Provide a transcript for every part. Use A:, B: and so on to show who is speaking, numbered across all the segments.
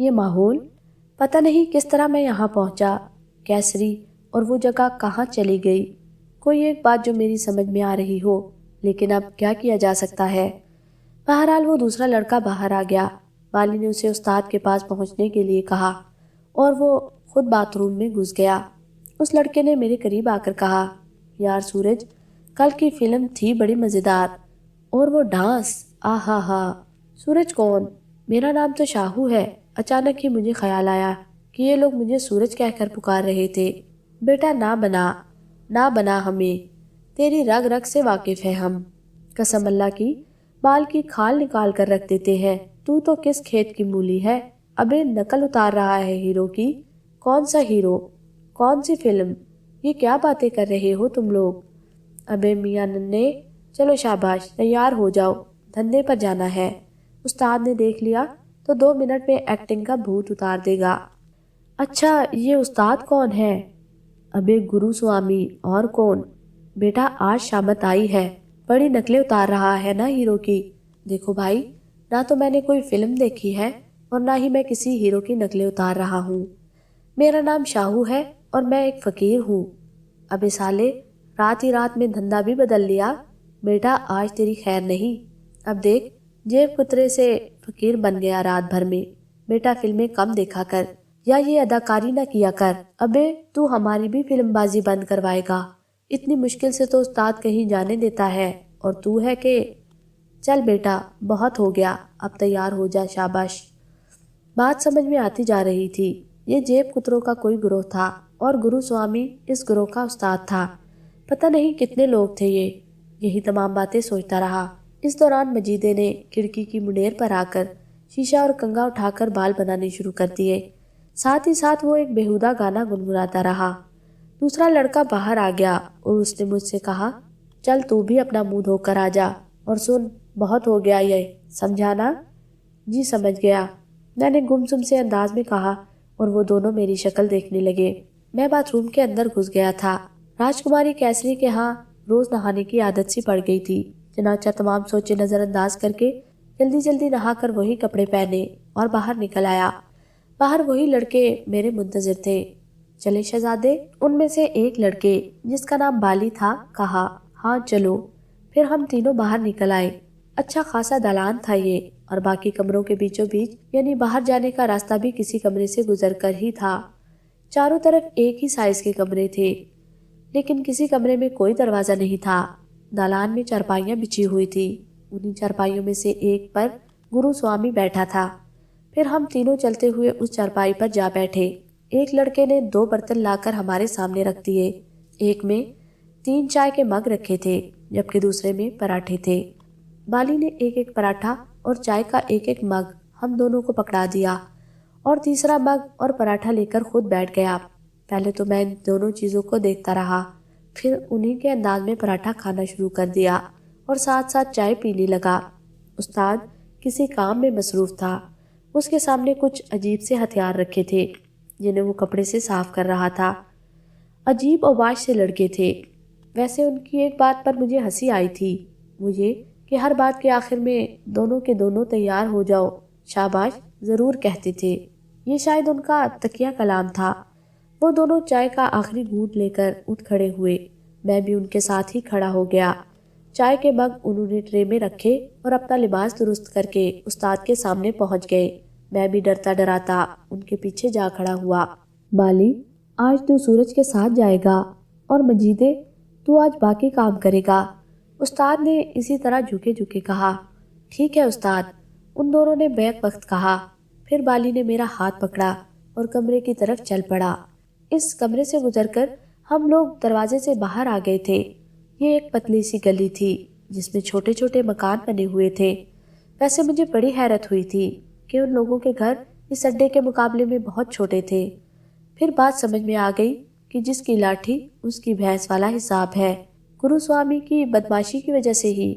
A: یہ ماحول، پتہ نہیں کس طرح میں یہاں پہنچا، کیسری اور وہ جگہ کہاں چلی گئی، کوئی ایک بات جو میری سمجھ میں آ رہی ہو، لیکن اب کیا کیا جا سکتا ہے۔ بہرحال وہ دوسرا لڑکا باہر آ گیا۔ بالی نے اسے استاد کے پاس پہنچنے کے لیے کہا اور وہ خود باتھ روم میں گھس گیا۔ اس لڑکے نے میرے قریب آ کر کہا، یار سورج، کل کی فلم تھی بڑی مزیدار، اور وہ ڈانس، آہا ہا۔ سورج کون؟ میرا نام تو شاہو ہے۔ اچانک ہی مجھے خیال آیا کہ یہ لوگ مجھے سورج کہہ کر پکار رہے تھے۔ بیٹا نہ بنا ہمیں، تیری رگ رگ سے واقف ہے ہم، قسم اللہ کی، بال کی کھال نکال کر رکھ دیتے ہیں۔ تو کس کھیت کی مولی ہے؟ ابے نقل اتار رہا ہے ہیرو کی؟ کون سا ہیرو؟ کون سی فلم؟ یہ کیا باتیں کر رہے ہو تم لوگ؟ ابے میاں ننے، چلو شاباش، تیار ہو جاؤ، دھندے پر جانا ہے۔ استاد نے دیکھ لیا تو 2 منٹ میں ایکٹنگ کا بھوت اتار دے گا۔ اچھا، یہ استاد کون ہے؟ ابے گرو سوامی، اور کون؟ بیٹا آج شامت آئی ہے، بڑی نقلیں اتار رہا ہے نا ہیرو کی۔ دیکھو بھائی، نہ تو میں نے کوئی فلم دیکھی ہے اور نہ ہی میں کسی ہیرو کی نقلیں اتار رہا ہوں۔ میرا نام شاہو ہے اور میں ایک فقیر ہوں۔ ابے سالے، رات ہی رات میں دھندا بھی بدل لیا۔ بیٹا آج تیری خیر نہیں۔ اب دیکھ، جیب کترے سے فقیر بن گیا رات بھر میں۔ بیٹا فلمیں کم دیکھا کر، یا یہ اداکاری نہ کیا کر۔ ابے تو ہماری بھی فلم بازی بند کروائے گا؟ اتنی مشکل سے تو استاد کہیں جانے دیتا ہے، اور تو ہے کہ… چل بیٹا، بہت ہو گیا، اب تیار ہو جا، شاباش۔ بات سمجھ میں آتی جا رہی تھی۔ یہ جیب کتروں کا کوئی گروہ تھا اور گرو سوامی اس گروہ کا استاد تھا۔ پتہ نہیں کتنے لوگ تھے یہ۔ یہی تمام باتیں سوچتا رہا۔ اس دوران مجیدے نے کھڑکی کی منیر پر آ کر شیشہ اور کنگا اٹھا کر بال بنانے شروع کر دیے۔ ساتھ ہی ساتھ وہ ایک بیہودہ گانا گنگناتا رہا۔ دوسرا لڑکا باہر آ گیا اور اس نے مجھ سے کہا، چل تو بھی اپنا منہ دھو کر آ جا، اور سن، بہت ہو گیا یہ، سمجھا نا؟ جی سمجھ گیا، میں نے گمسم سے انداز میں کہا، اور وہ دونوں میری شکل دیکھنے لگے۔ میں باتھ روم کے اندر گھس گیا تھا۔ راجکماری کیسری کے ہاں روز نہانے کی عادت سی پڑ گئی تھی، چنانچہ تمام سوچے نظر انداز کر کے جلدی جلدی نہا کر وہی کپڑے پہنے اور باہر نکل آیا۔ باہر وہی لڑکے میرے منتظر تھے۔ چلے شہزادے؟ ان میں سے ایک لڑکے جس کا نام بالی تھا کہا، ہاں چلو۔ پھر ہم تینوں باہر نکل آئے۔ اچھا خاصا دالان تھا یہ، اور باقی کمروں کے بیچوں بیچ، یعنی باہر جانے کا راستہ بھی کسی کمرے سے گزر کر ہی تھا۔ چاروں طرف ایک ہی سائز کے کمرے تھے، لیکن کسی کمرے میں کوئی دروازہ نہیں تھا۔ دالان میں چارپائیاں بچھی ہوئی تھی۔ انہی چارپائیوں میں سے ایک پر گرو سوامی بیٹھا تھا۔ پھر ہم تینوں چلتے ہوئے اس چارپائی پر جا بیٹھے۔ ایک لڑکے نے 2 برتن لا کر ہمارے سامنے رکھ دیے۔ ایک میں 3 چائے کے مگ رکھے تھے، جبکہ دوسرے میں پراٹھے تھے۔ بالی نے ایک ایک پراٹھا اور چائے کا ایک ایک مگ ہم دونوں کو پکڑا دیا، اور تیسرا مگ اور پراٹھا لے کر خود بیٹھ گیا۔ پہلے تو میں ان دونوں چیزوں کو دیکھتا رہا، پھر انہی کے انداز میں پراٹھا کھانا شروع کر دیا اور ساتھ ساتھ چائے پینے لگا۔ استاد کسی کام میں مصروف تھا۔ اس کے سامنے کچھ عجیب سے ہتھیار رکھے تھے، جنہیں وہ کپڑے سے صاف کر رہا تھا۔ عجیب اوباش سے لڑکے تھے۔ ویسے ان کی ایک بات پر مجھے ہنسی آئی تھی، وہ یہ کہ ہر بات کے آخر میں دونوں کے دونوں تیار ہو جاؤ، شاباش ضرور کہتے تھے۔ یہ شاید ان کا تکیہ کلام تھا۔ وہ دونوں چائے کا آخری گھونٹ لے کر اٹھ کھڑے ہوئے۔ میں بھی ان کے ساتھ ہی کھڑا ہو گیا۔ چائے کے مگ انہوں نے ٹرے میں رکھے اور اپنا لباس درست کر کے استاد کے سامنے پہنچ گئے۔ میں بھی ڈرتا ڈراتا ان کے پیچھے جا کھڑا ہوا۔ بالی، آج تو سورج کے ساتھ جائے گا، اور مجیدے، تو آج باقی کام کرے گا۔ استاد نے اسی طرح جھکے جھکے کہا۔ ٹھیک ہے استاد، ان دونوں نے بیک وقت کہا۔ پھر بالی نے میرا ہاتھ پکڑا اور کمرے کی طرف چل پڑا۔ اس کمرے سے گزر کر ہم لوگ دروازے سے باہر آ گئے تھے۔ یہ ایک پتلی سی گلی تھی جس میں چھوٹے چھوٹے مکان بنے ہوئے تھے۔ ویسے مجھے بڑی حیرت ہوئی تھی کہ ان لوگوں کے گھر اس اڈے کے مقابلے میں بہت چھوٹے تھے۔ پھر بات سمجھ میں آ گئی کہ جس کی لاٹھی اس کی بھینس والا حساب ہے۔ گرو سوامی کی بدماشی کی وجہ سے ہی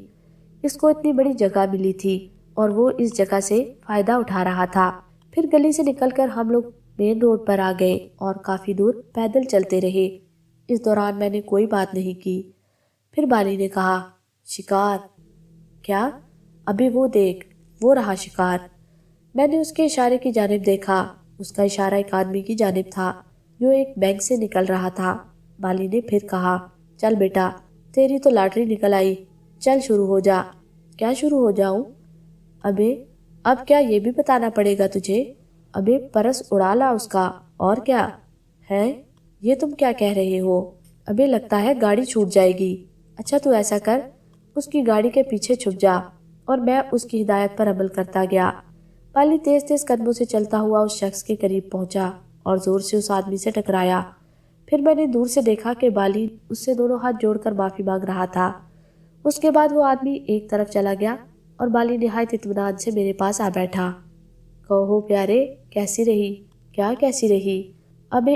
A: اس کو اتنی بڑی جگہ ملی تھی، اور وہ اس جگہ سے فائدہ اٹھا رہا تھا۔ پھر گلی سے نکل کر ہم لوگ مین روڈ پر آ گئے اور کافی دور پیدل چلتے رہے۔ اس دوران میں نے کوئی بات نہیں کی۔ پھر بالی نے کہا، شکار؟ کیا؟ ابھی وہ دیکھ، وہ رہا شکار۔ میں نے اس کے اشارے کی جانب دیکھا۔ اس کا اشارہ ایک آدمی کی جانب تھا جو ایک بینک سے نکل رہا تھا۔ بالی نے پھر کہا، چل بیٹا، تیری تو لاٹری نکل آئی، چل شروع ہو جا۔ کیا شروع ہو جاؤں؟ اب کیا یہ بھی بتانا پڑے گا تجھے؟ پرس اڑا لا اس کا، اور کیا ہے؟ یہ تم کیا کہہ رہے ہو؟ لگتا ہے گاڑی چھوٹ جائے گی۔ اچھا تو ایسا کر، اس کی گاڑی کے پیچھے چھپ جا۔ اور میں اس کی ہدایت پر عمل کرتا گیا۔ بالی تیز تیز قدموں سے چلتا ہوا اس شخص کے قریب پہنچا اور زور سے اس آدمی سے ٹکرایا۔ پھر میں نے دور سے دیکھا کہ بالی اس سے دونوں ہاتھ جوڑ کر معافی مانگ رہا تھا۔ اس کے بعد وہ آدمی ایک طرف چلا گیا اور بالی نہایت اطمینان سے میرے پاس آ بیٹھا۔ کہو پیارے، کیسی رہی؟ کیا کیسی رہی؟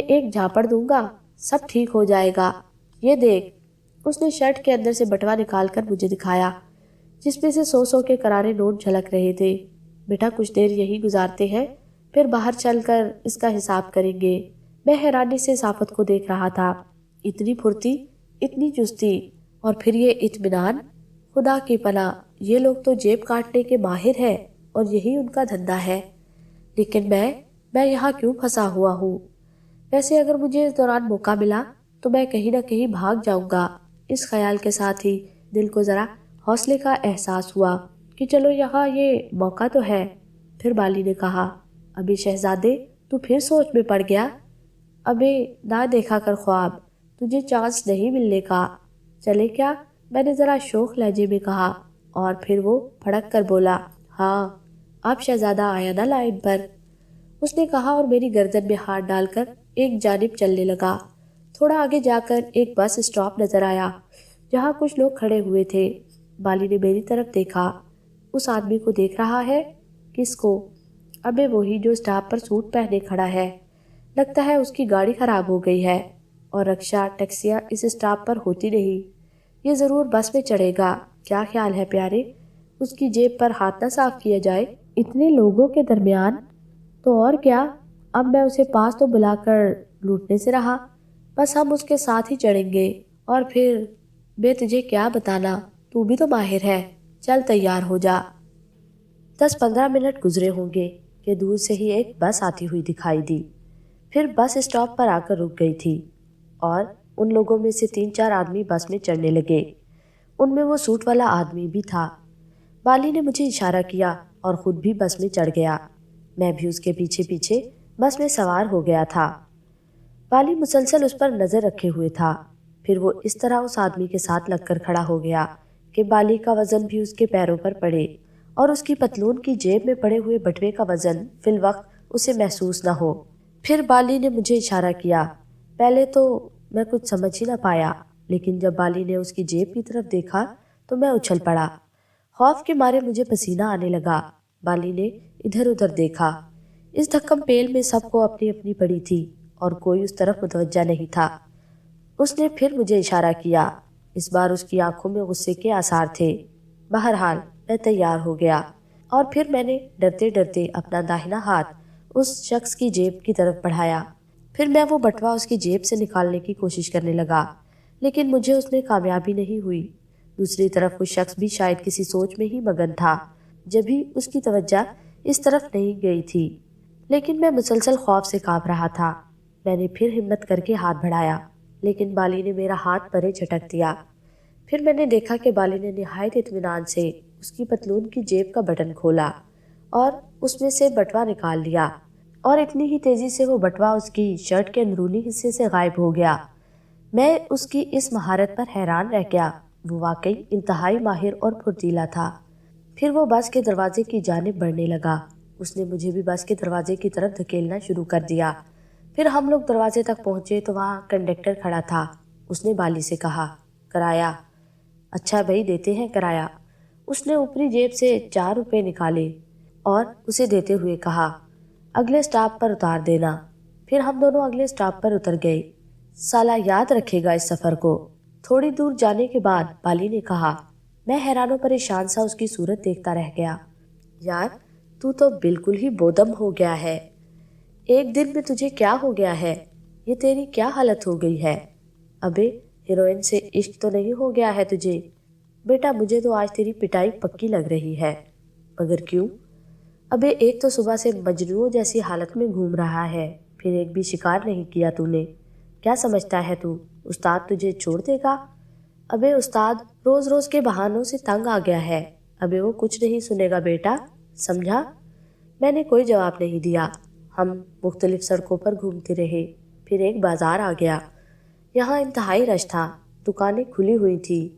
A: ایک جھاپڑ دوں گا، سب ٹھیک ہو جائے گا۔ یہ دیکھ۔ اس نے شرٹ کے اندر سے بٹوا نکال کر مجھے دکھایا، جس میں سے 100 کے کرارے نوٹ جھلک رہے تھے۔ بیٹا کچھ دیر یہی گزارتے ہیں، پھر باہر چل کر اس کا حساب کریں گے۔ میں حیرانی سے صافت کو دیکھ رہا تھا۔ اتنی پھرتی، اتنی چستی، اور پھر یہ اطمینان۔ خدا کی پناہ، یہ لوگ تو جیب کاٹنے کے ماہر ہیں اور یہی ان کا دھندا ہے۔ لیکن میں یہاں کیوں پھنسا ہوا ہوں؟ ویسے اگر مجھے اس دوران موقع ملا تو میں کہیں نہ کہیں بھاگ جاؤں گا۔ اس خیال کے ساتھ ہی دل کو ذرا حوصلے کا احساس ہوا کہ چلو یہاں یہ موقع تو ہے۔ پھر بالی نے کہا، شہزادے، تو پھر سوچ میں پڑ گیا؟ نہ دیکھا کر خواب، تجھے چانس نہیں ملنے کا۔ چلے کیا؟ میں نے ذرا شوخ لہجے میں کہا، اور پھر وہ پھڑک کر بولا، ہاں، اب شہزادہ آیا نا لائن پر۔ اس نے کہا اور میری گردن میں ہاتھ ڈال کر ایک جانب چلنے لگا۔ تھوڑا آگے جا کر ایک بس اسٹاپ نظر آیا جہاں کچھ لوگ کھڑے ہوئے تھے۔ بالی نے میری طرف دیکھا۔ اس آدمی کو دیکھ رہا ہے؟ کس کو؟ وہی جو اسٹاپ پر سوٹ پہنے کھڑا ہے۔ لگتا ہے اس کی گاڑی خراب ہو گئی ہے اور رکشہ ٹیکسیاں اس اسٹاپ پر ہوتی نہیں۔ یہ ضرور بس میں چڑھے گا۔ کیا خیال ہے پیارے؟ اس کی جیب پر ہاتھ نہ صاف کیا جائے اتنے لوگوں کے درمیان؟ تو اور کیا، اب میں اسے پاس تو بلا کر لوٹنے سے رہا، بس ہم اس کے ساتھ ہی چڑھیں گے، اور پھر تجھے کیا بتانا، تو بھی تو ماہر ہے۔ چل تیار ہو جا۔ 10-15 منٹ گزرے ہوں گے کہ دور سے ہی ایک بس آتی ہوئی دکھائی دی۔ پھر بس اسٹاپ پر آ کر رک گئی تھی اور ان لوگوں میں سے 3-4 آدمی بس میں چڑھنے لگے۔ ان میں وہ سوٹ والا آدمی بھی تھا۔ بالی نے مجھے اشارہ کیا اور خود بھی بس میں چڑھ گیا۔ میں بھی اس کے پیچھے پیچھے بس میں سوار ہو گیا تھا۔ بالی مسلسل اس پر نظر رکھے ہوئے تھا۔ پھر وہ اس طرح اس آدمی کے ساتھ لگ کر کھڑا ہو گیا کہ بالی کا وزن بھی اس کے پیروں پر پڑے اور اس کی پتلون کی جیب میں پڑے ہوئے بٹوے کا وزن فی الوقت اسے محسوس نہ ہو۔ پھر بالی نے مجھے اشارہ کیا۔ پہلے تو میں کچھ سمجھ ہی نہ پایا، لیکن جب بالی نے اس کی جیب کی طرف دیکھا تو میں اچھل پڑا۔ خوف کے مارے مجھے پسینہ آنے لگا۔ بالی نے ادھر ادھر دیکھا۔ اس دھکم پیل میں سب کو اپنی اپنی پڑی تھی اور کوئی اس طرف متوجہ نہیں تھا۔ اس نے پھر مجھے اشارہ کیا۔ اس بار اس کی آنکھوں میں غصے کے آثار تھے۔ بہرحال میں تیار ہو گیا اور پھر میں نے ڈرتے ڈرتے اپنا داہنا ہاتھ اس شخص کی جیب کی طرف بڑھایا۔ پھر میں وہ بٹوا اس کی جیب سے نکالنے کی کوشش کرنے لگا، لیکن مجھے اس میں کامیابی نہیں ہوئی۔ دوسری طرف وہ شخص بھی شاید کسی سوچ میں ہی مگن تھا، جبھی اس کی توجہ اس طرف نہیں گئی تھی، لیکن میں مسلسل خوف سے کانپ رہا تھا۔ میں نے پھر ہمت کر کے ہاتھ بڑھایا، لیکن بالی نے میرا ہاتھ پرے جھٹک دیا۔ پھر میں نے دیکھا کہ بالی نے نہایت اطمینان سے اس کی پتلون کی جیب کا بٹن کھولا اور اس میں سے بٹوا نکال لیا، اور اتنی ہی تیزی سے وہ بٹوا اس کی شرٹ کے اندرونی حصے سے غائب ہو گیا۔ میں اس کی اس مہارت پر حیران رہ گیا۔ وہ واقعی انتہائی ماہر اور پھرتیلا تھا۔ پھر وہ بس کے دروازے کی جانب بڑھنے لگا۔ اس نے مجھے بھی بس کے دروازے کی طرف دھکیلنا شروع کر دیا۔ پھر ہم لوگ دروازے تک پہنچے تو وہاں کنڈکٹر کھڑا تھا۔ اس نے بالی سے کہا، کرایہ؟ اچھا بھائی، دیتے ہیں کرایہ۔ اس نے اوپری جیب سے 4 روپے نکالے اور اسے دیتے ہوئے کہا، اگلے اسٹاپ پر اتار دینا۔ پھر ہم دونوں اگلے اسٹاپ پر اتر گئے۔ سالہ یاد رکھے گا اس سفر کو۔ تھوڑی دور جانے کے بعد بالی نے کہا۔ میں حیران و پریشان سا اس کی صورت دیکھتا رہ گیا۔ یار، تو بالکل ہی بودم ہو گیا ہے۔ ایک دن میں تجھے کیا ہو گیا ہے؟ یہ تیری کیا حالت ہو گئی ہے؟ ہیروئن سے عشق تو نہیں ہو گیا ہے تجھے؟ بیٹا مجھے تو آج تیری پٹائی پکی لگ رہی ہے۔ مگر کیوں؟ ابے ایک تو صبح سے مجنون جیسی حالت میں گھوم رہا ہے، پھر ایک بھی شکار نہیں کیا تو نے۔ کیا سمجھتا ہے تو استاد تجھے چھوڑ دے گا؟ ابے استاد روز روز کے بہانوں سے تنگ آ گیا ہے، ابے وہ کچھ نہیں سنے گا بیٹا، سمجھا؟ میں نے کوئی جواب نہیں دیا۔ ہم مختلف سڑکوں پر گھومتے رہے، پھر ایک بازار آ گیا۔ یہاں انتہائی رش تھا، دکانیں کھلی ہوئی تھی،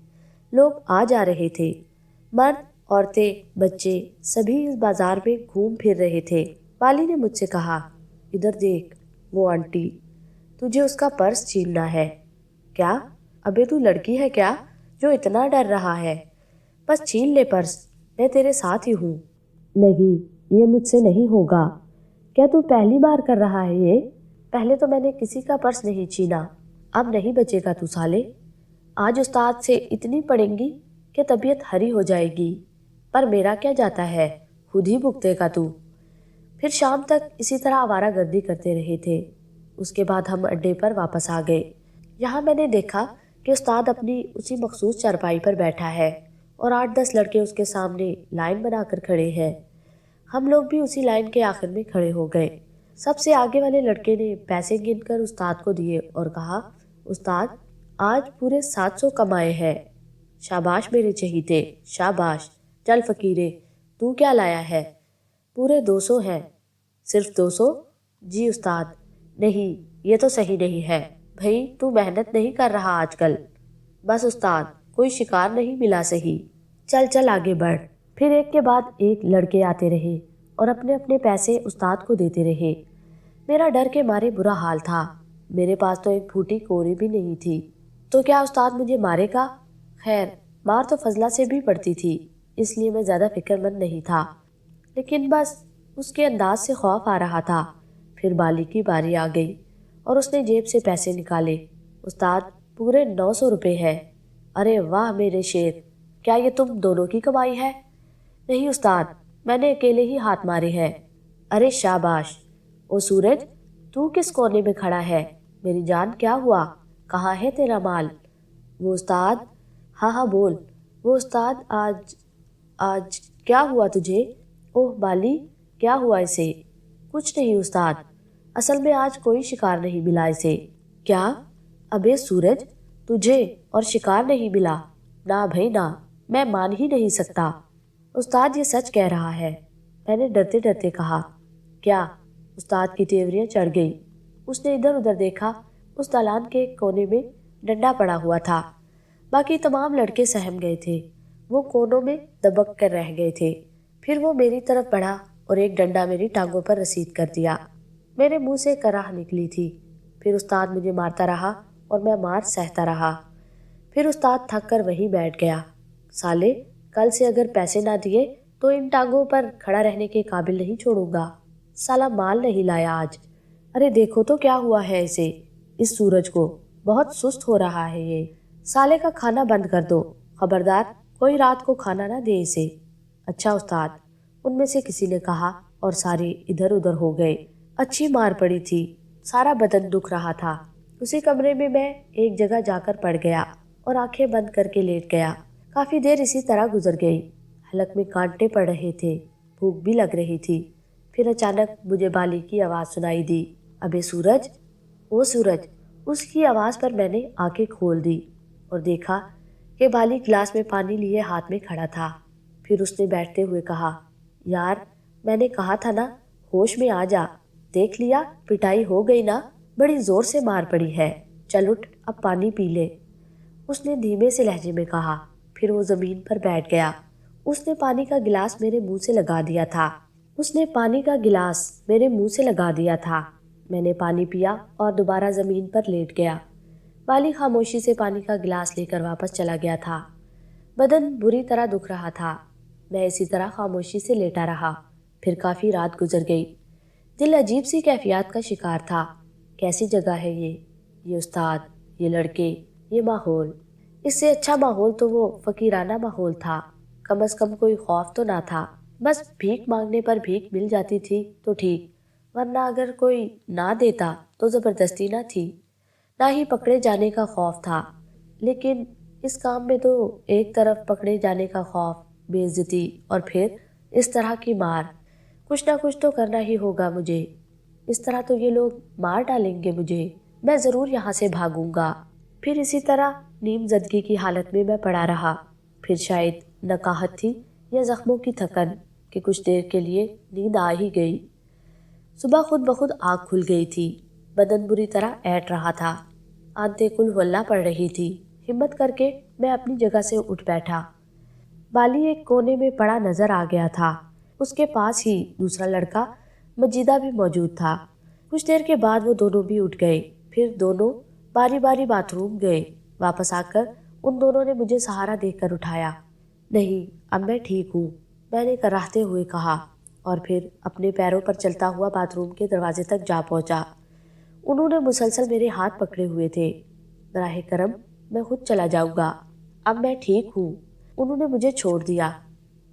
A: لوگ آ جا رہے تھے، مرد، عورتیں، بچے سبھی اس بازار میں گھوم پھر رہے تھے۔ والی نے مجھ سے کہا، ادھر دیکھ، وہ آنٹی، تجھے اس کا پرس چھیننا ہے۔ کیا؟ ابے تو لڑکی ہے کیا جو اتنا ڈر رہا ہے؟ بس چھین لے پرس، میں تیرے ساتھ ہی ہوں۔ نہیں، یہ مجھ سے نہیں ہوگا۔ کیا تو پہلی بار کر رہا ہے یہ؟ پہلے تو میں نے کسی کا پرس نہیں چھینا، اب نہیں بچے گا تو سالے۔ آج استاد سے اتنی پڑیں گی کہ طبیعت ہری ہو جائے گی، پر میرا کیا جاتا ہے، خود ہی بھگتے گا تو۔ پھر شام تک اسی طرح آوارہ گردی کرتے رہے تھے۔ اس کے بعد ہم اڈے پر واپس آ گئے۔ یہاں میں نے دیکھا کہ استاد اپنی اسی مخصوص چارپائی پر بیٹھا ہے اور 8-10 لڑکے اس کے سامنے لائن بنا کر کھڑے ہیں۔ ہم لوگ بھی اسی لائن کے آخر میں کھڑے ہو گئے۔ سب سے آگے والے لڑکے نے پیسے گن کر استاد کو دیے اور کہا، استاد آج پورے 700 کمائے ہیں۔ شاباش میرے چہیتے، شاباش۔ چل فقیرے، تو کیا لایا ہے؟ پورے 200 ہیں۔ صرف 200؟ جی استاد۔ نہیں، یہ تو صحیح نہیں ہے بھئی، تو محنت نہیں کر رہا آج کل۔ بس استاد، کوئی شکار نہیں ملا صحیح۔ چل چل آگے بڑھ۔ پھر ایک کے بعد ایک لڑکے آتے رہے اور اپنے اپنے پیسے استاد کو دیتے رہے۔ میرا ڈر کے مارے برا حال تھا، میرے پاس تو ایک پھوٹی کوری بھی نہیں تھی، تو کیا استاد مجھے مارے گا؟ خیر، مار تو فضلہ سے بھی پڑتی تھی، اس لیے میں زیادہ فکر مند نہیں تھا، لیکن بس اس کے انداز سے خوف آ رہا تھا۔ پھر بالی کی باری آ گئی اور اس نے جیب سے پیسے نکالے۔ استاد، پورے 900 روپے ہے۔ ارے واہ میرے شیر، کیا یہ تم دونوں کی کمائی ہے؟ نہیں استاد، میں نے اکیلے ہی ہاتھ مارے ہیں۔ ارے شاباش۔ او سورج، تو کس کونے میں کھڑا ہے؟ میری جان کیا ہوا؟ کہاں ہے تیرا مال؟ وہ استاد، ہاں ہاں بول۔ وہ استاد، آج کیا ہوا تجھے؟ اوہ بالی، کیا ہوا اسے؟ کچھ نہیں استاد، اصل میں آج کوئی شکار نہیں ملا اسے۔ کیا؟ ابے سورج، تجھے اور شکار نہیں ملا؟ نہ بھائی نہ، میں مان ہی نہیں سکتا۔ استاد یہ سچ کہہ رہا ہے، میں نے ڈرتے ڈرتے کہا۔ کیا؟ استاد کی تیوریاں چڑھ گئی۔ اس نے ادھر ادھر دیکھا، اس دالان کے ایک کونے میں ڈنڈا پڑا ہوا تھا، باقی تمام لڑکے سہم گئے تھے، وہ کونوں میں دبک کر رہ گئے تھے۔ پھر وہ میری طرف بڑھا اور ایک ڈنڈا میری ٹانگوں پر رسید کر دیا۔ میرے منہ سے کراہ نکلی تھی۔ پھر استاد مجھے مارتا رہا اور میں مار سہتا رہا۔ پھر استاد تھک کر وہیں بیٹھ گیا۔ سالے، کل سے اگر پیسے نہ دیے تو ان ٹانگوں پر کھڑا رہنے کے قابل نہیں چھوڑوں گا۔ سالا مال نہیں لایا آج۔ ارے دیکھو تو کیا ہوا ہے اسے، اس سورج کو، بہت سست ہو رہا ہے یہ۔ سالے کا کھانا بند کر دو، خبردار کوئی رات کو کھانا نہ دے اسے۔ اچھا استاد، ان میں سے کسی نے کہا اور سارے ادھر ادھر ہو گئے۔ اچھی مار پڑی تھی، سارا بدن دکھ رہا تھا۔ اسی کمرے میں میں ایک جگہ جا کر پڑ گیا اور آنکھیں بند کر کے لیٹ گیا۔ کافی دیر اسی طرح گزر گئی، حلق میں کانٹے پڑ رہے تھے، بھوک بھی لگ رہی تھی۔ پھر اچانک مجھے بالی کی آواز سنائی دی، ابے سورج، او سورج۔ اس کی آواز پر میں نے آنکھیں کھول دی اور دیکھا کہ بالی گلاس میں پانی لیے ہاتھ میں کھڑا تھا۔ پھر اس نے بیٹھتے ہوئے کہا، یار میں نے کہا تھا نا، ہوش میں آ جا، دیکھ لیا پٹائی ہو گئی نا، بڑی زور سے مار پڑی ہے، چل اٹھ اب پانی پی لے۔ اس نے دھیمے سے لہجے میں کہا، پھر وہ زمین پر بیٹھ گیا۔ اس نے پانی کا گلاس میرے منہ سے لگا دیا تھا۔ میں نے پانی پیا اور دوبارہ زمین پر لیٹ گیا۔ بالی خاموشی سے پانی کا گلاس لے کر واپس چلا گیا تھا۔ بدن بری طرح دکھ رہا تھا، میں اسی طرح خاموشی سے لیٹا رہا۔ پھر کافی رات گزر گئی۔ دل عجیب سی کیفیات کا شکار تھا۔ کیسی جگہ ہے یہ استاد، یہ لڑکے، یہ ماحول۔ اس سے اچھا ماحول تو وہ فقیرانہ ماحول تھا، کم از کم کوئی خوف تو نہ تھا۔ بس بھیک مانگنے پر بھیک مل جاتی تھی تو ٹھیک، ورنہ اگر کوئی نہ دیتا تو زبردستی نہ تھی، نہ ہی پکڑے جانے کا خوف تھا۔ لیکن اس کام میں تو ایک طرف پکڑے جانے کا خوف، بے عزتی اور پھر اس طرح کی مار، کچھ نہ کچھ تو کرنا ہی ہوگا مجھے، اس طرح تو یہ لوگ مار ڈالیں گے مجھے، میں ضرور یہاں سے بھاگوں گا۔ پھر اسی طرح نیم زدگی کی حالت میں پڑا رہا۔ پھر شاید نقاہت تھی یا زخموں کی تھکن کہ کچھ دیر کے لیے نیند آ ہی گئی۔ صبح خود بخود آنکھ کھل گئی تھی، بدن بری طرح اینٹ رہا تھا، آنتیں کل ولّا پڑ رہی تھی۔ ہمت کر کے میں اپنی جگہ سے اٹھ بیٹھا۔ بالی ایک کونے میں پڑا نظر آ گیا تھا، اس کے پاس ہی دوسرا لڑکا مجیدہ بھی موجود تھا۔ کچھ دیر کے بعد وہ دونوں بھی اٹھ گئے، پھر دونوں باری باری باتھ روم گئے۔ واپس آ کر ان دونوں نے مجھے سہارا دے کر اٹھایا۔ نہیں، اب میں ٹھیک ہوں، میں نے کراہتے ہوئے کہا، اور پھر اپنے پیروں پر چلتا ہوا باتھ روم کے دروازے تک جا پہنچا۔ انہوں نے مسلسل میرے ہاتھ پکڑے ہوئے تھے۔ براہ کرم میں خود چلا جاؤں گا، اب میں ٹھیک ہوں۔ انہوں نے مجھے چھوڑ دیا۔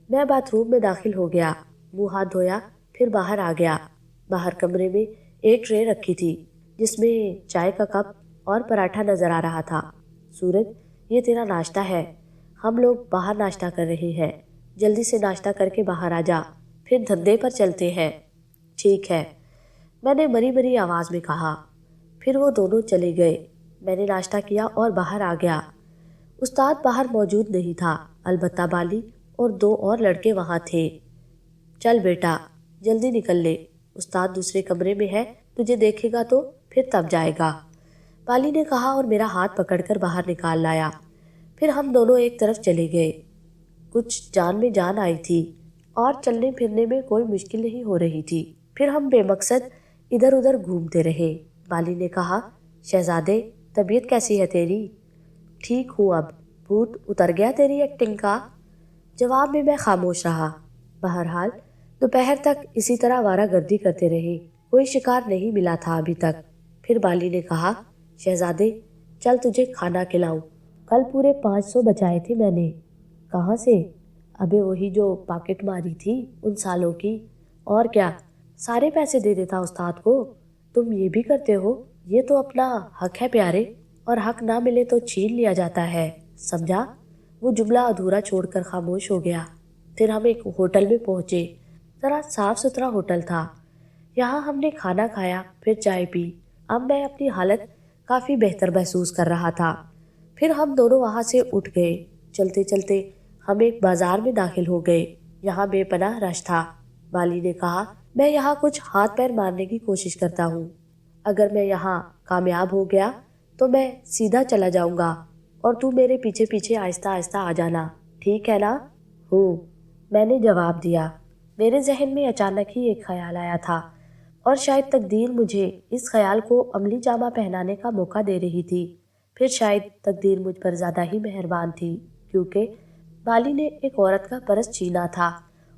A: میں باتھ روم میں داخل ہو گیا، منہ ہاتھ دھویا، پھر باہر آ گیا۔ باہر کمرے میں ایک ٹرے رکھی تھی جس میں چائے کا کپ اور پراٹھا نظر آ رہا تھا۔ سورج، یہ تیرا ناشتہ ہے، ہم لوگ باہر ناشتہ کر رہے ہیں، جلدی سے ناشتہ کر کے باہر آ جا، پھر دھندے پر چلتے ہیں۔ ٹھیک ہے، میں نے مری مری آواز میں کہا۔ پھر وہ دونوں چلے گئے۔ میں نے ناشتہ کیا اور باہر آ گیا۔ استاد باہر موجود نہیں تھا، البتہ بالی اور 2 اور لڑکے وہاں تھے۔ چل بیٹا، جلدی نکل لے، استاد دوسرے کمرے میں ہے، تجھے دیکھے گا تو پھر تب جائے گا، بالی نے کہا اور میرا ہاتھ پکڑ کر باہر نکال لایا۔ پھر ہم دونوں ایک طرف چلے گئے۔ کچھ جان میں جان آئی تھی اور چلنے پھرنے میں کوئی مشکل نہیں ہو رہی تھی۔ پھر ہم بے مقصد ادھر ادھر گھومتے رہے۔ بالی نے کہا، شہزادے، طبیعت کیسی ہے تیری؟ ٹھیک ہوں اب، بھوت اتر گیا تیری ایکٹنگ کا؟ جواب میں خاموش رہا۔ بہرحال دوپہر تک اسی طرح آوارہ گردی کرتے رہے، کوئی شکار نہیں ملا تھا ابھی تک۔ پھر بالی نے کہا، شہزادے، چل تجھے کھانا کھلاؤں، کل پورے 500 بچائے تھے میں نے۔ کہاں سے؟ ابے وہی جو پاکٹ ماری تھی ان سالوں کی، اور کیا، سارے پیسے دے دیتا استاد کو۔ تم یہ بھی کرتے ہو؟ یہ تو اپنا حق ہے پیارے، اور حق نہ ملے تو چھین لیا جاتا ہے، سمجھا؟ وہ جملہ ادھورا چھوڑ کر خاموش ہو گیا۔ پھر ہم ایک ہوٹل میں پہنچے، ذرا صاف ستھرا ہوٹل تھا۔ یہاں ہم نے کھانا کھایا، پھر چائے پی۔ اب میں اپنی حالت کافی بہتر محسوس کر رہا تھا۔ پھر ہم دونوں وہاں سے اٹھ گئے۔ چلتے چلتے ہم ایک بازار میں داخل ہو گئے، یہاں بے پناہ رش تھا۔ بالی نے کہا، میں یہاں کچھ ہاتھ پیر مارنے کی کوشش کرتا ہوں، اگر میں یہاں کامیاب ہو گیا تو میں سیدھا چلا جاؤں گا، اور تو میرے پیچھے پیچھے آہستہ آہستہ آ جانا، ٹھیک ہے نا؟ ہوں، میں نے جواب دیا۔ میرے ذہن میں اچانک ہی ایک خیال آیا تھا، اور شاید تقدیر مجھے اس خیال کو عملی جامہ پہنانے کا موقع دے رہی تھی۔ پھر شاید تقدیر مجھ پر زیادہ ہی مہربان تھی، کیونکہ بالی نے ایک عورت کا پرس چھینا تھا،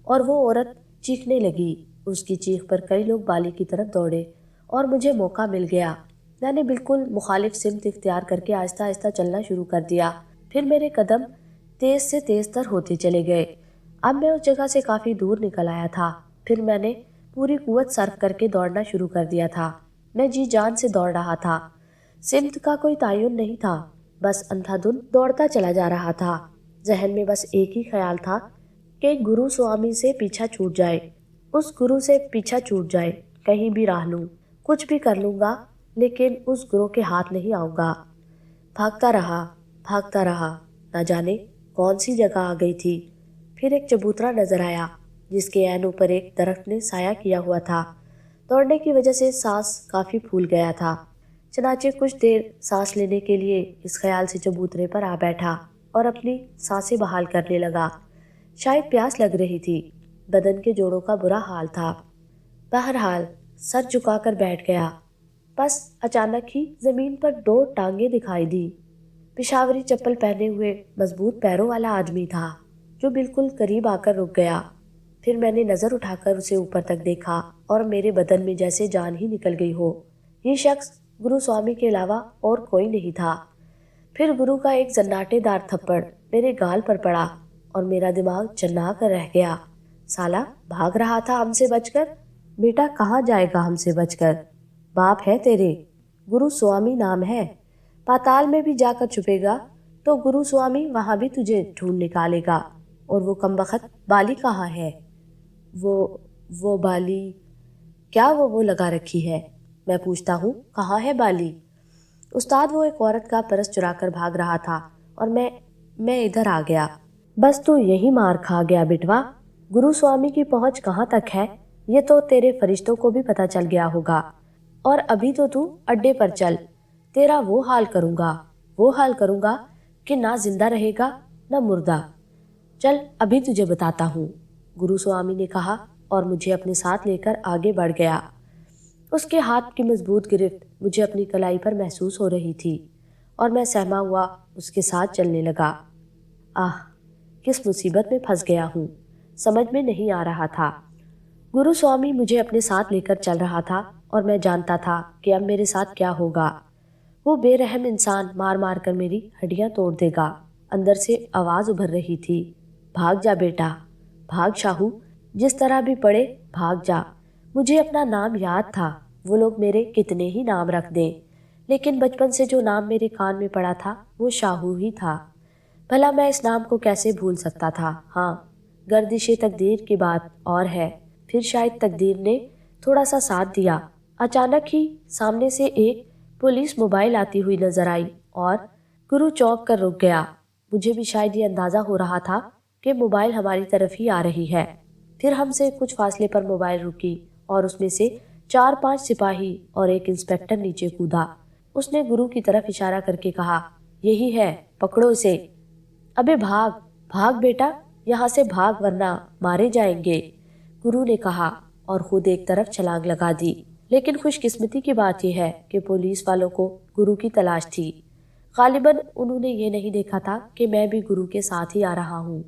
A: اور وہ عورت چیخنے لگی۔ اس کی چیخ پر کئی لوگ بالی کی طرف دوڑے، اور مجھے موقع مل گیا۔ میں نے بالکل مخالف سمت اختیار کر کے آہستہ آہستہ چلنا شروع کر دیا۔ پھر میرے قدم تیز سے تیز تر ہوتے چلے گئے۔ اب میں اس جگہ سے کافی دور نکل آیا تھا۔ پھر میں نے پوری قوت صرف کر کے دوڑنا شروع کر دیا تھا۔ میں جی جان سے دوڑ رہا تھا، سمت کا کوئی تعین نہیں تھا، بس اندھا دھند دوڑتا چلا جا رہا تھا۔ ذہن میں بس ایک ہی خیال تھا کہ گرو سوامی سے پیچھا چھوٹ جائے، اس گرو سے پیچھا چھوٹ جائے، کہیں بھی راہ لوں، کچھ بھی کر لوں گا، لیکن اس گرو کے ہاتھ نہیں آؤں گا۔ بھاگتا رہا، نہ جانے کون سی جگہ آ گئی تھی۔ پھر ایک چبوترا نظر آیا جس کے عین اوپر ایک درخت نے سایہ کیا ہوا تھا۔ دوڑنے کی وجہ سے سانس کافی پھول گیا تھا، چنانچہ کچھ دیر سانس لینے کے لیے اس خیال سے چبوترے پر آ بیٹھا اور اپنی سانسیں بحال کرنے لگا۔ شاید پیاس لگ رہی تھی، بدن کے جوڑوں کا برا حال تھا۔ بہرحال سر جھکا کر بیٹھ گیا۔ بس اچانک ہی زمین پر 2 ٹانگیں دکھائی دی۔ پشاوری چپل پہنے ہوئے مضبوط پیروں والا آدمی تھا جو بالکل قریب آ کر رک گیا۔ پھر میں نے نظر اٹھا کر اسے اوپر تک دیکھا، اور میرے بدن میں جیسے جان ہی نکل گئی ہو۔ یہ شخص گرو سوامی کے علاوہ اور کوئی نہیں تھا۔ پھر گرو کا ایک زناٹے دار تھپڑ میرے گال پر پڑا اور میرا دماغ چنا کر رہ گیا۔ سالا بھاگ رہا تھا ہم سے بچ کر؟ بیٹا کہاں جائے گا ہم سے بچ کر؟ باپ ہے تیرے، گرو سوامی نام ہے، پاتال میں بھی جا کر چھپے گا تو گرو سوامی وہاں بھی تجھے ڈھونڈ نکالے گا۔ اور وہ کمبخت بالی کہاں ہے؟ وہ وہ بالی، کیا وہ لگا رکھی ہے؟ میں پوچھتا ہوں، کہاں ہے بالی؟ استاد، وہ ایک عورت کا پرس چرا کر بھاگ رہا تھا اور میں ادھر آ گیا۔ بس تو یہی مار کھا گیا بٹوا۔ گرو سوامی کی پہنچ کہاں تک ہے یہ تو تیرے فرشتوں کو بھی پتہ چل گیا ہوگا، اور ابھی تو اڈے پر چل، تیرا وہ حال کروں گا کہ نہ زندہ رہے گا نہ مردہ۔ چل ابھی تجھے بتاتا ہوں، گرو سوامی نے کہا اور مجھے اپنے ساتھ لے کر آگے بڑھ گیا۔ اس کے ہاتھ کی مضبوط گرفت مجھے اپنی کلائی پر محسوس ہو رہی تھی اور میں سہما ہوا اس کے ساتھ چلنے لگا۔ کس مصیبت میں پھنس گیا ہوں، سمجھ میں نہیں آ رہا تھا۔ گرو سوامی مجھے اپنے ساتھ لے کر چل رہا تھا اور میں جانتا تھا کہ اب میرے ساتھ کیا ہوگا۔ وہ بے رحم انسان مار مار کر میری ہڈیاں توڑ دے گا۔ اندر سے آواز ابھر رہی تھی، بھاگ جا بیٹا، بھاگ شاہو، جس طرح بھی پڑے بھاگ جا۔ مجھے اپنا نام یاد تھا، وہ لوگ میرے کتنے ہی نام رکھ دیں، لیکن بچپن سے جو نام میرے کان میں پڑا تھا وہ شاہو ہی تھا۔ بھلا میں اس نام کو کیسے بھول سکتا تھا؟ ہاں، گردش تقدیر کی بات اور ہے، پھر شاید تقدیر نے تھوڑا سا ساتھ دیا۔ اچانک ہی سامنے سے ایک پولیس موبائل آتی ہوئی نظر آئی اور گرو چونک کر رک گیا۔ مجھے بھی شاید یہ اندازہ ہو رہا تھا کہ موبائل ہماری طرف ہی آ رہی ہے۔ پھر ہم سے کچھ فاصلے پر موبائل رکی اور اس میں سے 4-5 سپاہی اور ایک انسپکٹر نیچے کودا۔ اس نے گرو کی طرف اشارہ کر کے کہا، یہی ہے، پکڑو اسے۔ ابے بھاگ بیٹا، یہاں سے بھاگ ورنہ مارے جائیں گے، گرو نے کہا اور خود ایک طرف چھلانگ لگا دی۔ لیکن خوش قسمتی کی بات یہ ہے کہ پولیس والوں کو گرو کی تلاش تھی۔ غالباً انہوں نے یہ نہیں دیکھا تھا کہ میں بھی گرو کے ساتھ ہی آ رہا ہوں۔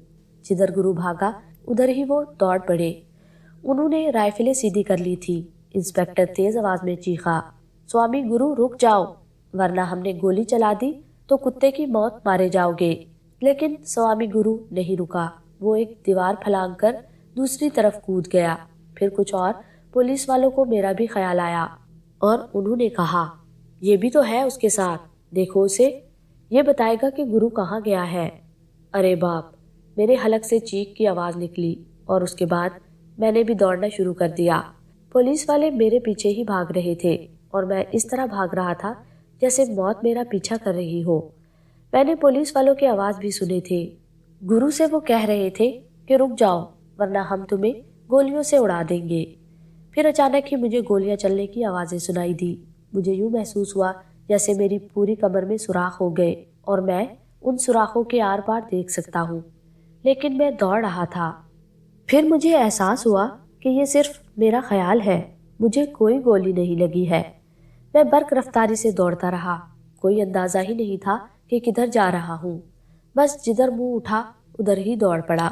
A: جدھر گرو بھاگا ادھر ہی وہ دوڑ پڑے۔ انہوں نے رائفلیں سیدھی کر لی تھی۔ انسپکٹر تیز آواز میں چیخا، سوامی گرو رک جاؤ، ورنہ ہم نے گولی چلا دی تو کتے کی موت مارے جاؤ گے۔ لیکن سوامی گرو نہیں رکا، وہ ایک دیوار پھلانگ کر دوسری طرف کود گیا۔ پھر کچھ اور پولیس والوں کو میرا بھی خیال آیا اور انہوں نے کہا، یہ بھی تو ہے اس کے ساتھ، دیکھو اسے، یہ بتائے گا کہ گرو کہاں گیا ہے۔ ارے باپ، میرے حلق سے چیخ کی آواز نکلی اور اس کے بعد میں نے بھی دوڑنا شروع کر دیا۔ پولیس والے میرے پیچھے ہی بھاگ رہے تھے اور میں اس طرح بھاگ رہا تھا جیسے موت میرا پیچھا کر رہی ہو۔ میں نے پولیس والوں کی آواز بھی سنے تھے۔ گرو سے وہ کہہ رہے تھے کہ رک جاؤ ورنہ ہم تمہیں گولیوں سے اڑا دیں گے۔ پھر اچانک ہی مجھے گولیاں چلنے کی آوازیں سنائی دی۔ مجھے یوں محسوس ہوا جیسے میری پوری کمر میں سوراخ ہو گئے اور میں ان سوراخوں کے آر پار دیکھ سکتا ہوں، لیکن میں دوڑ رہا تھا۔ پھر مجھے احساس ہوا کہ یہ صرف میرا خیال ہے، مجھے کوئی گولی نہیں لگی ہے۔ میں برق رفتاری سے دوڑتا رہا، کوئی اندازہ ہی نہیں تھا کہ کدھر جا رہا ہوں، بس جدھر منہ اٹھا ادھر ہی دوڑ پڑا۔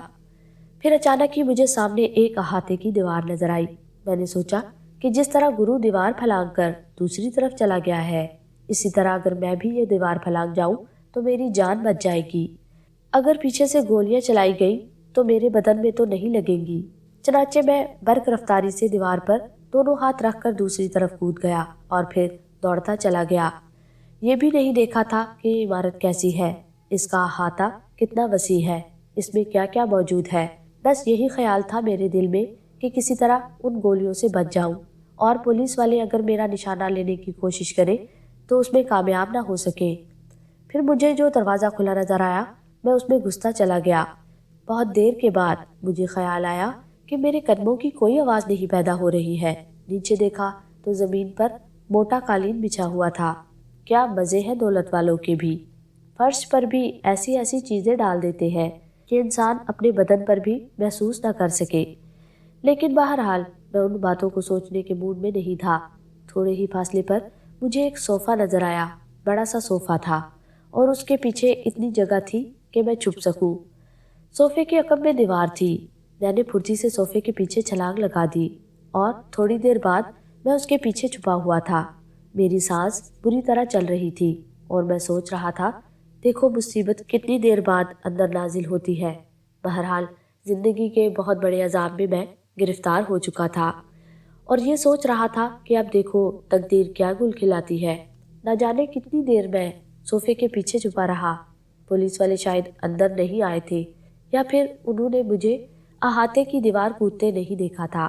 A: پھر اچانک ہی مجھے سامنے ایک احاطے کی دیوار نظر آئی۔ میں نے سوچا کہ جس طرح گرو دیوار پھلانگ کر دوسری طرف چلا گیا ہے، اسی طرح اگر میں بھی یہ دیوار پھلانگ جاؤں تو میری جان بچ جائے گی۔ اگر پیچھے سے گولیاں چلائی گئی تو میرے بدن میں تو نہیں لگیں گی۔ چنانچہ میں برق رفتاری سے دیوار پر دونوں ہاتھ رکھ کر دوسری طرف کود گیا اور پھر دوڑتا چلا گیا۔ یہ بھی نہیں دیکھا تھا کہ یہ عمارت کیسی ہے، اس کا احاطہ کتنا وسیع ہے، اس میں کیا کیا موجود ہے۔ بس یہی خیال تھا میرے دل میں کہ کسی طرح ان گولیوں سے بچ جاؤں اور پولیس والے اگر میرا نشانہ لینے کی کوشش کریں تو اس میں کامیاب نہ ہو سکے۔ پھر مجھے جو دروازہ کھلا نظر آیا میں اس میں گھستا چلا گیا۔ بہت دیر کے بعد مجھے خیال آیا کہ میرے قدموں کی کوئی آواز نہیں پیدا ہو رہی ہے۔ نیچے دیکھا تو زمین پر موٹا قالین بچھا ہوا تھا۔ کیا مزے ہیں دولت والوں کے بھی، فرش پر بھی ایسی ایسی چیزیں ڈال دیتے ہیں کہ انسان اپنے بدن پر بھی محسوس نہ کر سکے۔ لیکن بہرحال میں ان باتوں کو سوچنے کے موڈ میں نہیں تھا۔ تھوڑے ہی فاصلے پر مجھے ایک صوفہ نظر آیا، بڑا سا صوفہ تھا اور اس کے پیچھے اتنی جگہ تھی کہ میں چھپ سکوں۔ صوفے کے عقب میں دیوار تھی۔ میں نے پھرتی سے صوفے کے پیچھے چھلانگ لگا دی اور تھوڑی دیر بعد میں اس کے پیچھے چھپا ہوا تھا۔ میری سانس بری طرح چل رہی تھی اور میں سوچ رہا تھا، دیکھو مصیبت کتنی دیر بعد اندر نازل ہوتی ہے۔ بہرحال زندگی کے بہت بڑے عذاب میں میں گرفتار ہو چکا تھا اور یہ سوچ رہا تھا کہ اب دیکھو تقدیر کیا گل کھلاتی ہے۔ نہ جانے کتنی دیر میں صوفے کے پیچھے چھپا رہا۔ پولیس والے شاید اندر نہیں آئے تھے یا پھر انہوں نے مجھے احاطے کی دیوار کودتے نہیں دیکھا تھا۔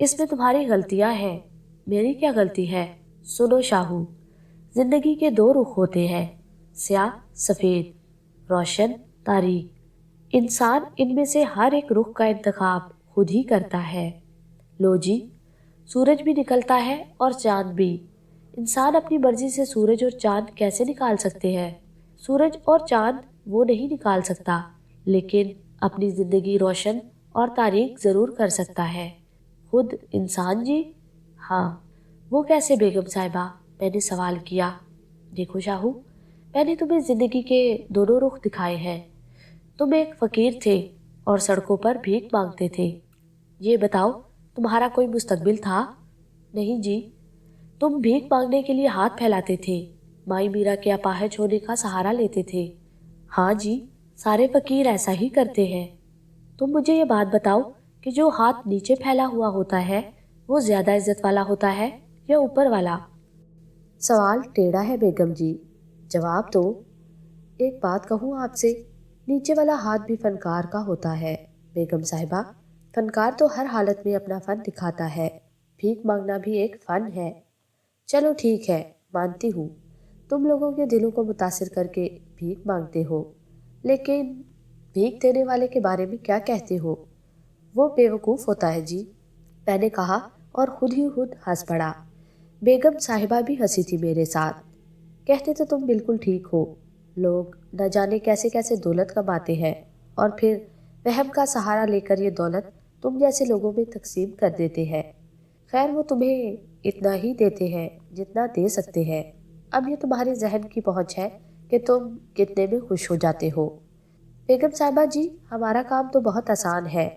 A: اس میں تمہاری غلطیاں ہیں۔ میری کیا غلطی ہے؟ سنو شاہو، زندگی کے دو رخ ہوتے ہیں، سیاہ سفید، روشن تاریک۔ انسان ان میں سے ہر ایک رخ کا انتخاب خود ہی کرتا ہے۔ لو جی، سورج بھی نکلتا ہے اور چاند بھی۔ انسان اپنی مرضی سے سورج اور چاند کیسے نکال سکتے ہیں؟ سورج اور چاند وہ نہیں نکال سکتا، لیکن اپنی زندگی روشن اور تاریک ضرور کر سکتا ہے۔ خود انسان جی؟ ہاں۔ وہ کیسے بیگم صاحبہ؟ میں نے سوال کیا۔ دیکھو شاہو، میں نے تمہیں زندگی کے دونوں رخ دکھائے ہیں۔ تم ایک فقیر تھے اور سڑکوں پر بھیک مانگتے تھے۔ یہ بتاؤ، تمہارا کوئی مستقبل تھا؟ نہیں جی۔ تم بھیک مانگنے کے لیے ہاتھ پھیلاتے تھے، مائی میرا کے اپاہج ہونے کا سہارا لیتے تھے۔ ہاں جی، سارے فقیر ایسا ہی کرتے ہیں۔ تم مجھے یہ بات بتاؤ کہ جو ہاتھ نیچے پھیلا ہوا ہوتا ہے وہ زیادہ عزت والا ہوتا ہے یا اوپر والا؟ سوال ٹیڑھا ہے بیگم جی، جواب دو۔ ایک بات کہوں آپ سے، نیچے والا ہاتھ بھی فنکار کا ہوتا ہے بیگم صاحبہ۔ فنکار تو ہر حالت میں اپنا فن دکھاتا ہے، بھیک مانگنا بھی ایک فن ہے۔ چلو ٹھیک ہے، مانتی ہوں، تم لوگوں کے دلوں کو متاثر کر کے بھیک مانگتے ہو، لیکن بھیک دینے والے کے بارے میں کیا کہتے ہو؟ وہ بے وقوف ہوتا ہے جی، میں نے کہا اور خود ہی خود ہنس پڑا۔ بیگم صاحبہ بھی ہنسی تھی میرے ساتھ۔ کہتے تو تم بالکل ٹھیک ہو، لوگ نہ جانے کیسے کیسے دولت کماتے ہیں اور پھر وہم کا سہارا لے کر یہ دولت تم جیسے لوگوں میں تقسیم کر دیتے ہیں۔ خیر وہ تمہیں اتنا ہی دیتے ہیں جتنا دے سکتے ہیں۔ اب یہ تمہاری ذہن کی پہنچ ہے کہ تم کتنے میں خوش ہو جاتے ہو۔ بیگم صاحبہ جی، ہمارا کام تو بہت آسان ہے،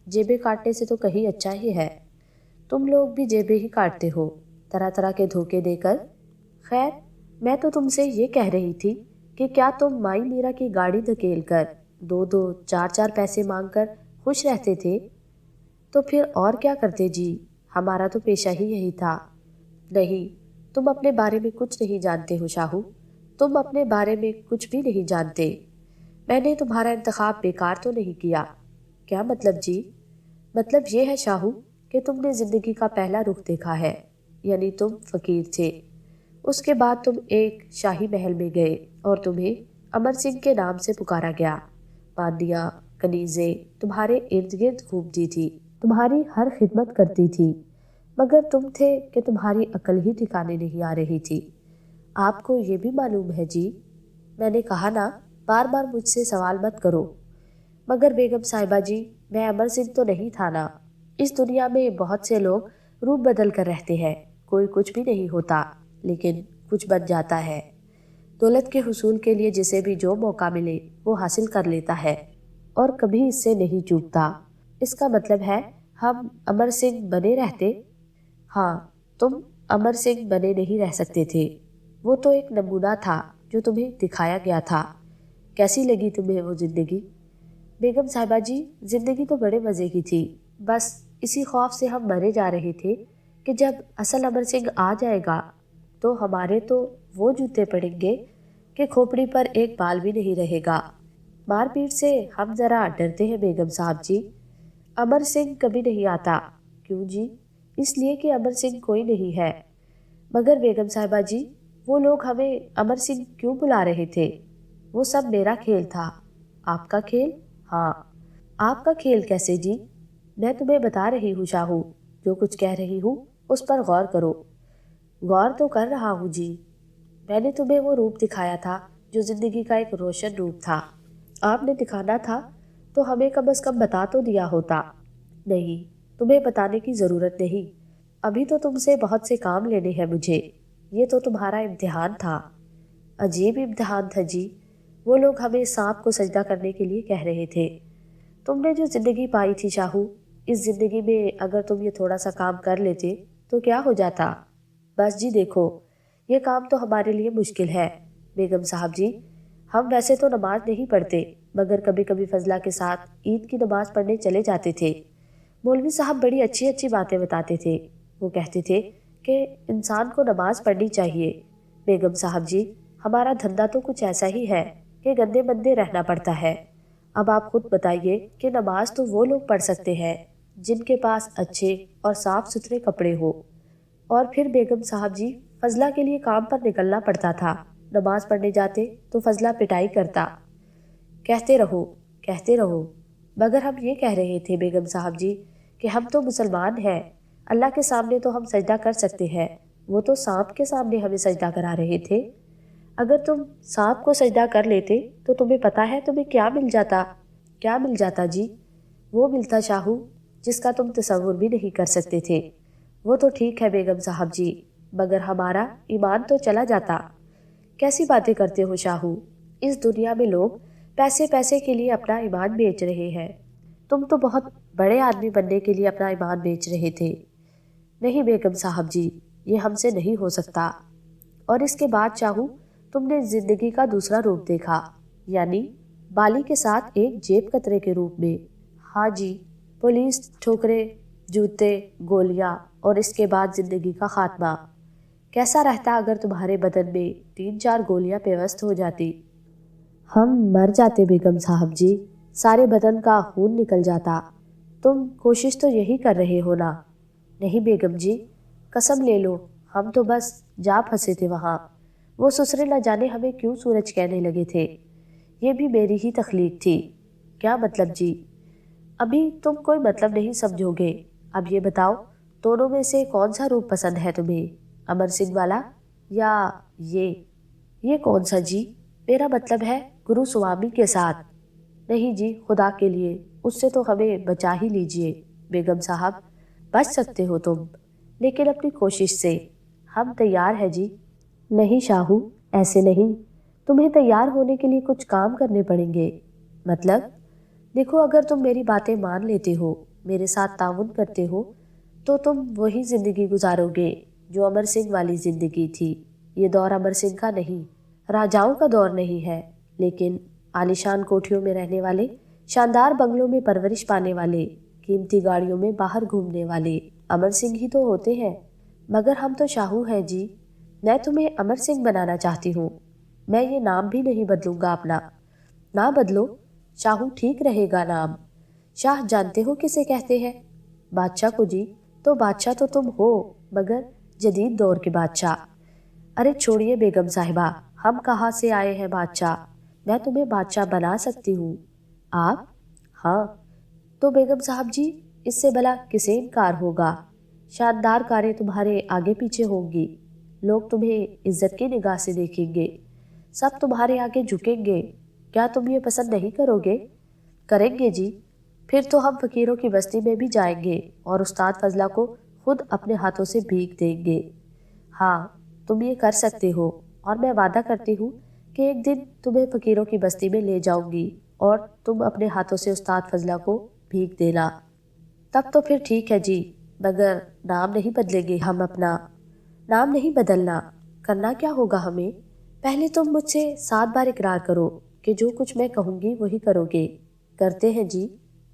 A: جیبیں کاٹنے سے تو کہیں اچھا ہی ہے۔ تم لوگ بھی جیبیں ہی کاٹتے ہو، طرح طرح کے دھوکے دے کر۔ خیر میں تو تم سے یہ کہہ رہی تھی کہ کیا تم مائی میرا کی گاڑی دھکیل کر 2 4 پیسے مانگ کر خوش رہتے تھے؟ تو پھر اور کیا کرتے جی، ہمارا تو پیشہ ہی یہی تھا۔ نہیں، تم اپنے بارے میں کچھ نہیں جانتے ہو شاہو، تم اپنے بارے میں کچھ بھی نہیں جانتے۔ میں نے تمہارا انتخاب بیکار تو نہیں کیا۔ کیا مطلب جی؟ مطلب یہ ہے شاہو کہ تم نے زندگی کا پہلا رخ دیکھا ہے، یعنی تم فقیر تھے۔ اس کے بعد تم ایک شاہی محل میں گئے اور تمہیں امر سنگھ کے نام سے پکارا گیا۔ باندیاں کنیزیں تمہارے ارد گرد گھومتی تھی، تمہاری ہر خدمت کرتی تھی، مگر تم تھے کہ تمہاری عقل ہی ٹھکانے نہیں آ رہی تھی۔ آپ کو یہ بھی معلوم ہے جی؟ میں نے کہا نا، بار بار مجھ سے سوال مت کرو۔ مگر بیگم صاحبہ جی، میں امر سنگھ تو نہیں تھا نا۔ اس دنیا میں بہت سے لوگ روپ بدل کر رہتے ہیں، کوئی کچھ بھی نہیں ہوتا لیکن کچھ بن جاتا ہے۔ دولت کے حصول کے لیے جسے بھی جو موقع ملے وہ حاصل کر لیتا ہے اور کبھی اس سے نہیں چوکتا۔ اس کا مطلب ہے ہم امر سنگھ بنے رہتے؟ ہاں، تم امر سنگھ بنے نہیں رہ سکتے تھے، وہ تو ایک نمونہ تھا جو تمہیں دکھایا گیا تھا۔ کیسی لگی تمہیں وہ زندگی؟ بیگم صاحبہ جی، زندگی تو بڑے مزے کی تھی، بس اسی خوف سے ہم مرے جا رہے تھے کہ جب اصل امر سنگھ آ جائے گا تو ہمارے تو وہ جوتے پڑیں گے کہ کھوپڑی پر ایک بال بھی نہیں رہے گا۔ مار پیٹ سے ہم ذرا ڈرتے ہیں بیگم صاحب جی۔ امر سنگھ کبھی نہیں آتا۔ کیوں جی؟ اس لیے کہ امر سنگھ کوئی نہیں ہے۔ مگر بیگم صاحبہ جی، وہ لوگ ہمیں امر سنگھ کیوں بلا رہے تھے؟ وہ سب میرا کھیل تھا۔ آپ کا کھیل؟ ہاں۔ آپ کا کھیل کیسے جی؟ میں تمہیں بتا رہی ہوں شاہو، جو کچھ کہہ رہی ہوں اس پر غور کرو۔ غور تو کر رہا ہوں جی۔ میں نے تمہیں وہ روپ دکھایا تھا جو زندگی کا ایک روشن روپ تھا۔ آپ نے دکھانا تھا تو ہمیں کم از کم بتا تو دیا ہوتا۔ نہیں، تمہیں بتانے کی ضرورت نہیں، ابھی تو تم سے بہت سے کام لینے ہیں مجھے۔ یہ تو تمہارا امتحان تھا۔ عجیب امتحان تھا جی۔ وہ لوگ ہمیں سانپ کو سجدہ کرنے کے لیے کہہ رہے تھے۔ تم نے جو زندگی پائی تھی شاہو، اس زندگی میں اگر تم یہ تھوڑا سا کام کر لیتے تو کیا ہو جاتا؟ بس جی دیکھو، یہ کام تو ہمارے لیے مشکل ہے بیگم صاحب جی۔ ہم ویسے تو نماز نہیں پڑھتے، مگر کبھی کبھی فضلہ کے ساتھ عید کی نماز پڑھنے چلے جاتے تھے۔ مولوی صاحب بڑی اچھی اچھی باتیں بتاتے تھے۔ وہ کہتے تھے کہ انسان کو نماز پڑھنی چاہیے۔ بیگم صاحب جی، ہمارا دھندا تو کچھ ایسا ہی ہے کہ گندے بندے رہنا پڑتا ہے۔ اب آپ خود بتائیے کہ نماز تو وہ لوگ پڑھ سکتے ہیں جن کے پاس اچھے اور صاف ستھرے کپڑے ہو۔ اور پھر بیگم صاحب جی فضلہ کے لیے کام پر نکلنا پڑتا تھا۔ نماز پڑھنے جاتے تو فضلہ پٹائی کرتا۔ کہتے رہو، مگر ہم یہ کہہ رہے تھے بیگم صاحب جی کہ ہم تو مسلمان ہیں، اللہ کے سامنے تو ہم سجدہ کر سکتے ہیں، وہ تو سانپ کے سامنے ہمیں سجدہ کرا رہے تھے۔ اگر تم سانپ کو سجدہ کر لیتے تو تمہیں پتہ ہے تمہیں کیا مل جاتا جی؟ وہ ملتا شاہو جس کا تم تصور بھی نہیں کر سکتے تھے۔ وہ تو ٹھیک ہے بیگم صاحب جی، مگر ہمارا ایمان تو چلا جاتا۔ کیسی باتیں کرتے ہو شاہو؟ اس دنیا میں لوگ پیسے کے لیے اپنا ایمان بیچ رہے ہیں، تم تو بہت بڑے آدمی بننے کے لیے اپنا ایمان بیچ رہے تھے۔ نہیں بیگم صاحب جی، یہ ہم سے نہیں ہو سکتا۔ اور اس کے بعد شاہو تم نے زندگی کا دوسرا روپ دیکھا، یعنی بالی کے ساتھ ایک جیب کترے کے روپ میں۔ ہاں جی، پولیس، ٹھوکریں، جوتے، گولیاں، اور اس کے بعد زندگی کا خاتمہ۔ کیسا رہتا اگر تمہارے بدن میں 3-4 گولیاں پیوست ہو جاتی؟ ہم مر جاتے بیگم صاحب جی، سارے بدن کا خون نکل جاتا۔ تم کوشش تو یہی کر رہے ہو نا؟ نہیں بیگم جی، قسم لے لو، ہم تو بس جا پھنسے تھے وہاں۔ وہ سسرے نہ جانے ہمیں کیوں سورج کہنے لگے تھے، یہ بھی میری ہی تخلیق تھی۔ کیا مطلب جی؟ ابھی تم کوئی مطلب نہیں سمجھو گے۔ اب یہ بتاؤ، دونوں میں سے کون سا روپ پسند ہے تمہیں، امر سنگھ والا یا یہ کون سا جی؟ میرا مطلب ہے گرو سوامی کے ساتھ۔ نہیں جی، خدا کے لیے اس سے تو ہمیں بچا ہی لیجئے بیگم صاحب۔ بچ سکتے ہو تم، لیکن اپنی کوشش سے۔ ہم تیار ہیں جی۔ نہیں شاہو، ایسے نہیں، تمہیں تیار ہونے کے لیے کچھ کام کرنے پڑیں گے۔ مطلب؟ دیکھو، اگر تم میری باتیں مان لیتے ہو، میرے ساتھ تعاون کرتے ہو، تو تم وہی زندگی گزارو گے جو امر سنگھ والی زندگی تھی۔ یہ دور امر سنگھ کا نہیں، راجاؤں کا دور نہیں ہے، لیکن عالیشان کوٹھیوں میں رہنے والے، شاندار بنگلوں میں پرورش پانے والے، قیمتی گاڑیوں میں باہر گھومنے والے امر سنگھ ہی تو ہوتے ہیں۔ مگر ہم تو شاہو ہیں جی، میں تمہیں امر سنگھ بنانا چاہتی ہوں۔ میں یہ نام بھی نہیں بدلوں گا اپنا۔ نہ بدلو شاہو، ٹھیک رہے گا نام۔ شاہ جانتے ہو کسے کہتے ہیں؟ بادشاہ کو جی۔ تو بادشاہ تو تم ہو، مگر جدید دور کے بادشاہ۔ ارے چھوڑیے بیگم صاحبہ، ہم کہاں سے آئے ہیں بادشاہ؟ میں تمہیں بادشاہ بنا سکتی ہوں۔ آپ؟ ہاں۔ تو بیگم صاحب جی، اس سے بھلا کسے انکار ہوگا؟ شاندار کاریں تمہارے آگے پیچھے ہوں گی، لوگ تمہیں عزت کی نگاہ سے دیکھیں گے، سب تمہارے آگے جھکیں گے۔ کیا تم یہ پسند نہیں کرو گے؟ کریں گے جی۔ پھر تو ہم فقیروں کی بستی میں بھی جائیں گے اور استاد فضلہ کو خود اپنے ہاتھوں سے بھیک دیں گے۔ ہاں، تم یہ کر سکتے ہو، اور میں وعدہ کرتی ہوں کہ ایک دن تمہیں فقیروں کی بستی میں لے جاؤں گی اور تم اپنے ہاتھوں سے استاد فضلہ کو بھیک دینا۔ تب تو پھر ٹھیک ہے جی، مگر نام نہیں بدلیں گے ہم اپنا۔ نام نہیں بدلنا، کرنا کیا ہوگا ہمیں؟ پہلے تم مجھ سے 7 بار اقرار کرو کہ جو کچھ میں کہوں گی وہی کرو گے۔ کرتے ہیں جی،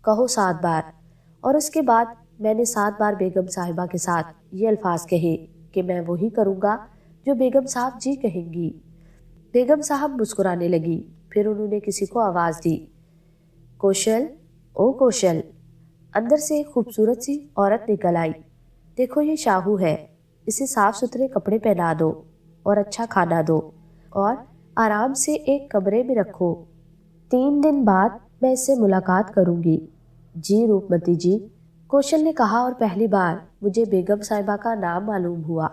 A: کہو 7 بار۔ اور اس کے بعد میں نے 7 بار بیگم صاحبہ کے ساتھ یہ الفاظ کہے کہ میں وہی کروں گا جو بیگم صاحب جی کہیں گی۔ بیگم صاحب مسکرانے لگی، پھر انہوں نے کسی کو آواز دی، کوشل، او کوشل۔ اندر سے ایک خوبصورت سی عورت نکل آئی۔ دیکھو یہ شاہو ہے، اسے صاف ستھرے کپڑے پہنا دو اور اچھا کھانا دو اور آرام سے ایک کمرے میں رکھو۔ 3 دن بعد میں اس سے ملاقات کروں گی۔ جی روپمتی جی، کوشل نے کہا، اور پہلی بار مجھے بیگم صاحبہ کا نام معلوم ہوا۔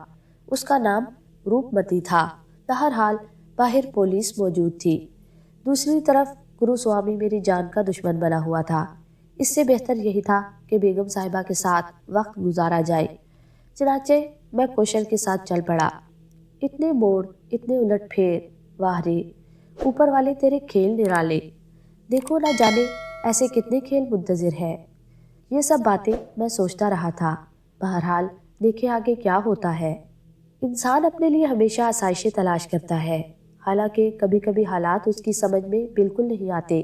A: اس کا نام روپمتی تھا۔ بہرحال باہر پولیس موجود تھی، دوسری طرف گرو سوامی میری جان کا دشمن بنا ہوا تھا۔ اس سے بہتر یہی تھا کہ بیگم صاحبہ کے ساتھ وقت گزارا جائے۔ چنانچہ میں کوشل کے ساتھ چل پڑا۔ اتنے موڑ، اتنے الٹ پھیر، واہ رے، اوپر والے تیرے کھیل نرالے۔ دیکھو نہ جانے ایسے کتنے کھیل منتظر ہیں۔ یہ سب باتیں میں سوچتا رہا تھا۔ بہرحال دیکھیں آگے کیا ہوتا ہے۔ انسان اپنے لیے ہمیشہ آسائشیں تلاش کرتا ہے، حالانکہ کبھی کبھی حالات اس کی سمجھ میں بالکل نہیں آتے۔